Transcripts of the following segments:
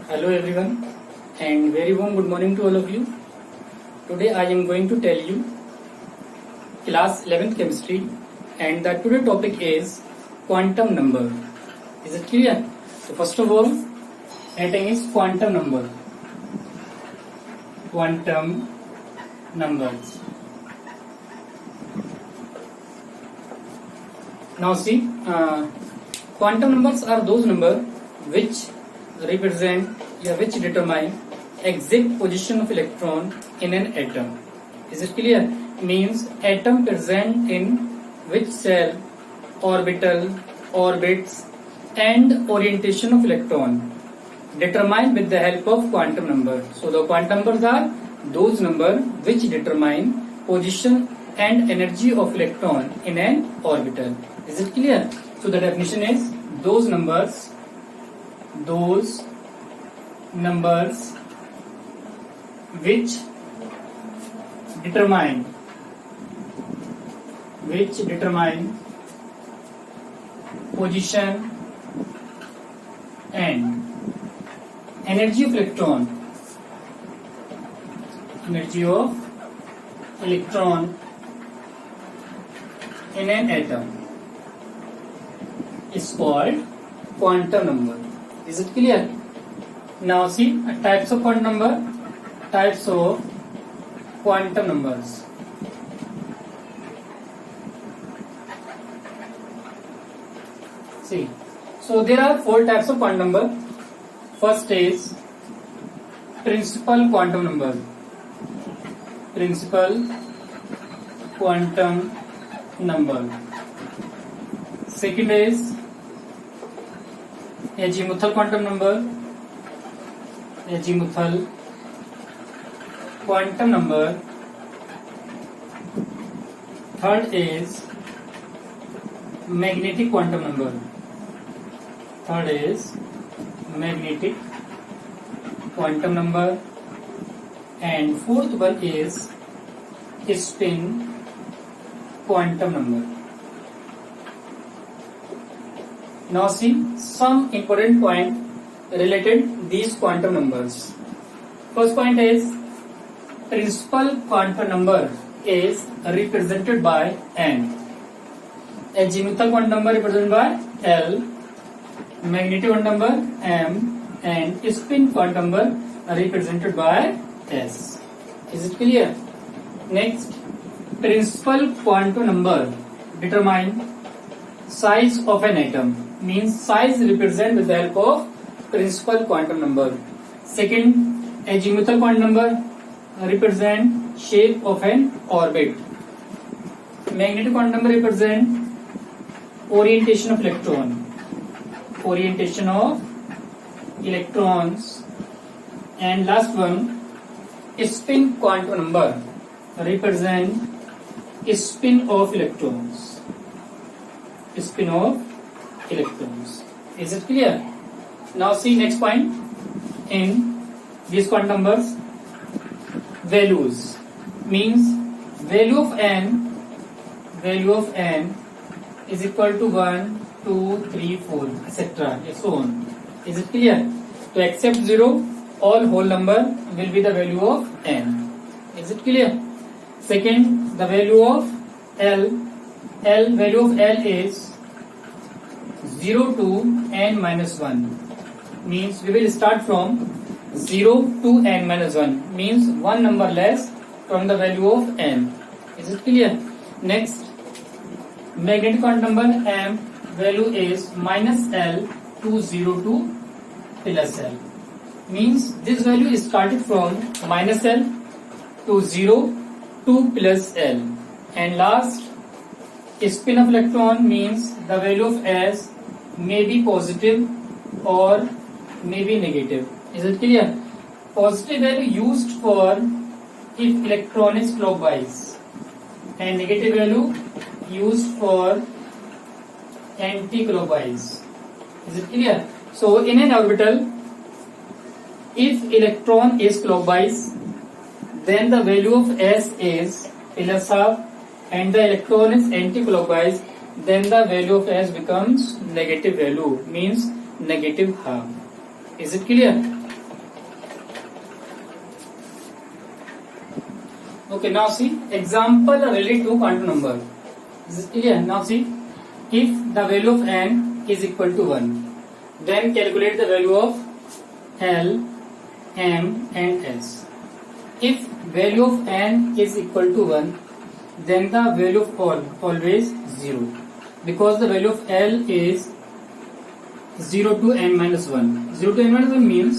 Hello everyone and very warm good morning to all of you. Today I am going to tell you class 11th chemistry and the today topic is quantum number. Is it clear? So first of all, heading is quantum number. Quantum numbers. Now see, quantum numbers are those numbers which which determine exact position of electron in an atom. Is it clear? Means atom present in which cell, orbital, orbits and orientation of electron determined with the help of quantum number. So the quantum numbers are those numbers which determine position and energy of electron in an orbital. Is it clear? So the definition is those numbers which determine position and energy of electron in an atom is called quantum number. Is it clear? Now see types of quantum numbers. See, so there are 4 types of quantum number. First is principal quantum number. Second is azimuthal quantum number. Third is magnetic quantum number. And fourth one is spin quantum number. Now see some important point related these quantum numbers. First point is principal quantum number is represented by N. Azimuthal quantum number represented by L. Magnetic quantum number M. And spin quantum number represented by S. Is it clear? Next, principal quantum number determine size of an atom. Means size represent with the help of principal quantum number. Second, azimuthal quantum number represent shape of an orbit. Magnetic quantum number represent orientation of electrons. And last one, spin quantum number represent spin of electrons. Is it clear? Now see next point in these quantum numbers. Values means value of n is equal to 1, 2, 3, 4 etc. so on. Is it clear? To accept 0, all whole number will be the value of n. Is it clear? Second, the value of value of L is 0 to n minus 1. Means we will start from 0 to n minus 1. Means one number less from the value of n. Is it clear? Next, magnetic quantum number M value is minus L to 0 to plus L. Means this value is started from minus L to 0 to plus L. And last, spin of electron means the value of S may be positive or may be negative. Is it clear? Positive value used for if electron is clockwise and negative value used for anti-clockwise. Is it clear? So in an orbital, if electron is clockwise, then the value of S is plus half, and the electron is anti-clockwise, then the value of S becomes negative value, means negative half. Is it clear? Okay, now see example related to quantum number. This is clear. Now see, if the value of n is equal to 1, then calculate the value of L, M and S. If value of n is equal to 1, then the value of always 0, because the value of L is 0 to n minus 1. 0 to n minus 1 means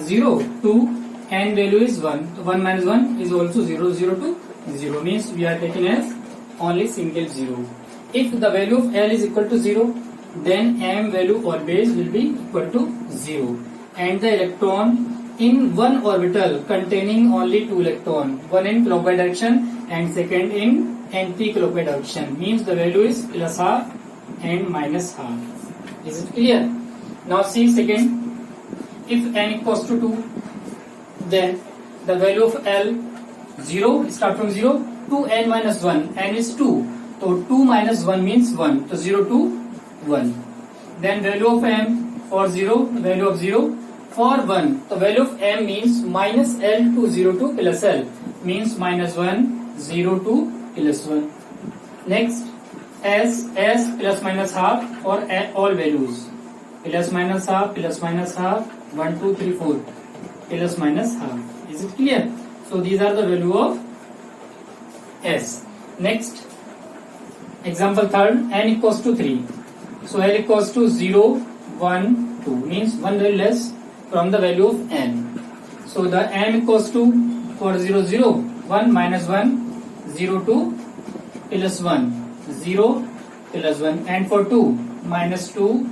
0 to n value is 1. So 1 minus 1 is also 0. 0 to 0 means we are taking as only single 0. If the value of L is equal to 0, then M value always will be equal to 0. And the electron in one orbital containing only 2 electrons, one in clockwise direction and second in anti-clockwise direction, means the value is plus half and minus half. Is it clear? Now see second, if n equals to 2, then the value of L 0, start from 0 to n minus 1, n is 2, so 2 minus 1 means 1, so 0 to 1. Then value of M for 0, value of 0 for 1, the value of M means minus L to 0 to plus L, means minus 1, 0 to plus 1. Next, S plus minus half for all values, plus minus half, 1, 2, 3, 4, plus minus half. Is it clear? So these are the value of S. Next, example third, n equals to 3. So L equals to 0, 1, 2, means one value less from the value of n. So the m equals to, for 0, 0, 1 minus 1, 0 to plus 1, 0 plus 1, and for 2, minus 2,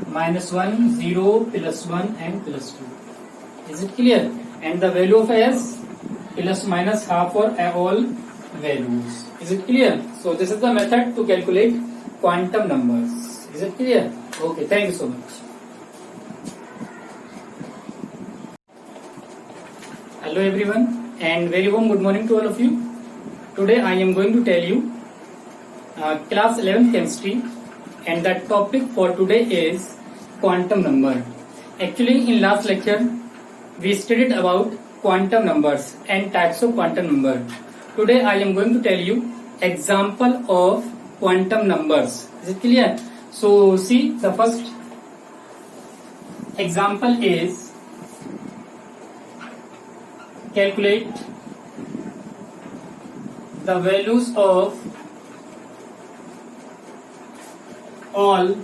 minus 1, 0 plus 1 and plus 2. Is it clear? And the value of S plus minus half for all values. Is it clear? So this is the method to calculate quantum numbers. Is it clear? Okay, thank you so much. Hello everyone and very warm good morning to all of you. Today I am going to tell you class 11th chemistry, and the topic for today is quantum number. Actually in last lecture we studied about quantum numbers and types of quantum number. Today I am going to tell you example of quantum numbers. Is it clear? So see, the first example is calculate the values of all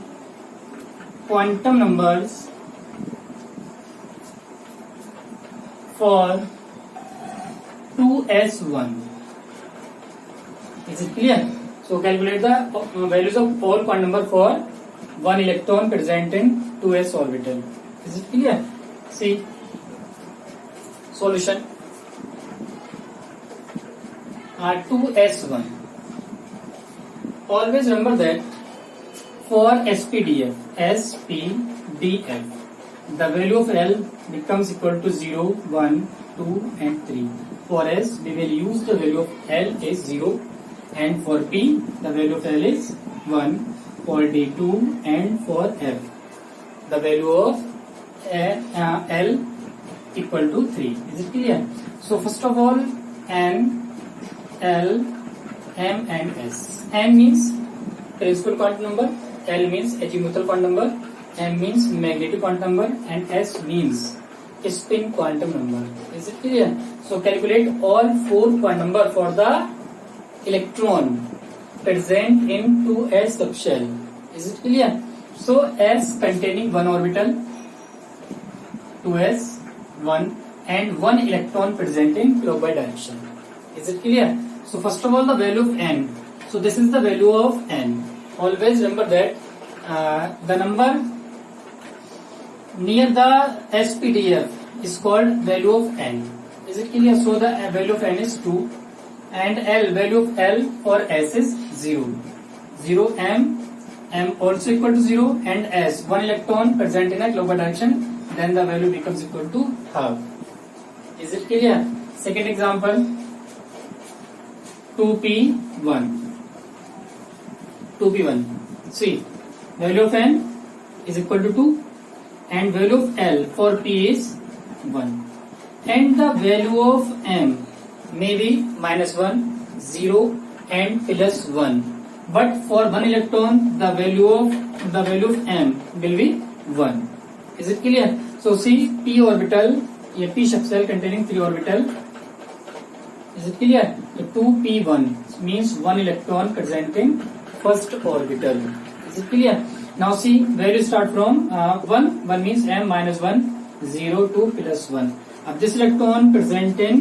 quantum numbers for 2s1. Is it clear? So calculate the values of all quantum number for one electron present in 2s orbital. Is it clear? See, solution. 2s1. Always remember that for SPDF, the value of L becomes equal to 0, 1, 2 and 3. For S, we will use the value of L is 0, and for P, the value of L is 1, for D 2, and for F, the value of L equal to 3. Is it clear? So first of all, N, L, M and S. N means principal quantum number, L means azimuthal quantum number, M means magnetic quantum number, and S means spin quantum number. Is it clear? So calculate all 4 quantum number for the electron present in 2s subshell. Is it clear? So S containing one orbital, 2s, 1, and one electron present in clockwise direction. Is it clear? So first of all, the value of n. So this is the value of n. Always remember that the number near the SPDF is called value of n. Is it clear? So the value of n is 2, and L, value of L for S is 0. 0 M also equal to 0, and S, one electron present in a clockwise direction, then the value becomes equal to half. Is it clear? Second example, 2p1. See, value of n is equal to 2, and value of L for P is 1, and the value of M maybe -1, 0 and +1. But for one electron, the value of m will be 1. Is it clear? So see, p orbital, a p shell containing 3 orbital. Is it clear? So 2p1 means one electron presenting first orbital. Is it clear? Now see, value start from 1. 1 means m -1, 0, 2, +1. Now this electron present in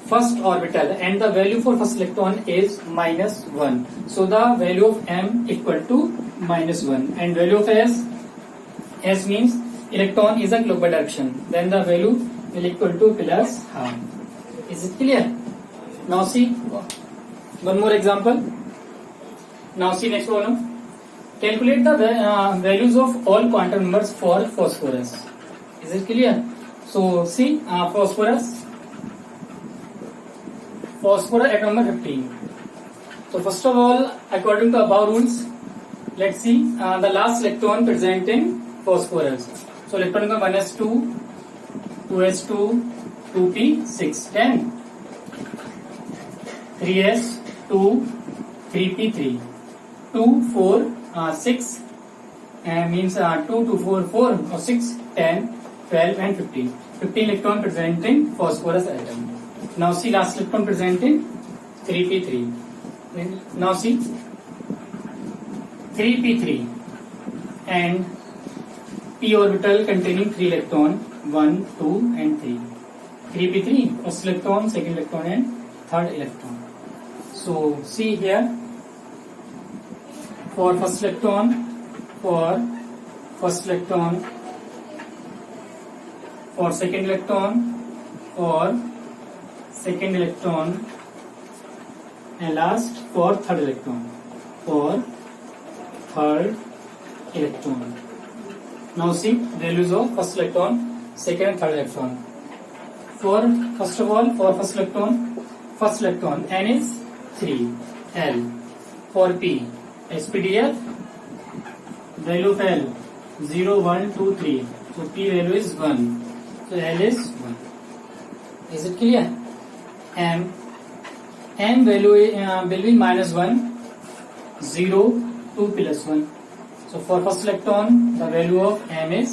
first orbital and the value for first electron is -1. So the value of m equal to -1 and value of s means electron is a clockwise direction. Then the value will equal to +half. Is it clear? Now see one more example. Now see next problem. Calculate the values of all quantum numbers for phosphorus. Is it clear? So see, phosphorus at number 15. So first of all, according to above rules, let's see the last electron present in phosphorus. So electron number 1s2, 2s2, 2p6, 10, 3s2, 3p3, 2, 4, 6, means 2, 2, 4, 4 or 6, 10, 12 and 15. 15 electron present in phosphorus atom. Now see last electron present in 3p3. Now see 3p3 and p orbital containing 3 electron, 1, 2 and 3. 3p3, first electron, second electron and third electron. So see here, for first electron, for second electron, and last for third electron. Now see values of first electron, second and third electron. For first electron, n is 3, L. For p, SPDF, value of L 0, 1, 2, 3. So p value is 1. So L is 1. Is it clear? M value will be -1, 0, 2, +1. So for first electron, the value of m is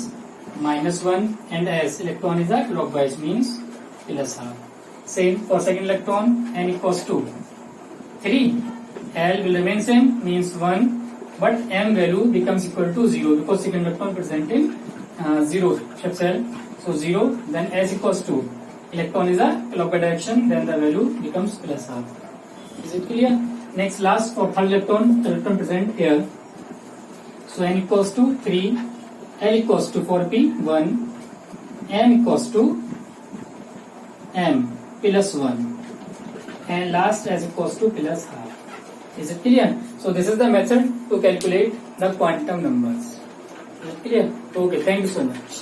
-1 and as electron is a clockwise means +half. Same for second electron, n equals to 3. L will remain same means 1, but m value becomes equal to 0 because second electron present in 0 shape cell. So 0, then s equals to electron is a clockwise direction, then the value becomes +half. Is it clear? Next, last for third electron present here. So n equals to 3, L equals to 4p 1, m equals to m +1, and last s equals to +half. Is it clear? So this is the method to calculate the quantum numbers. Is it clear? Okay, thank you so much.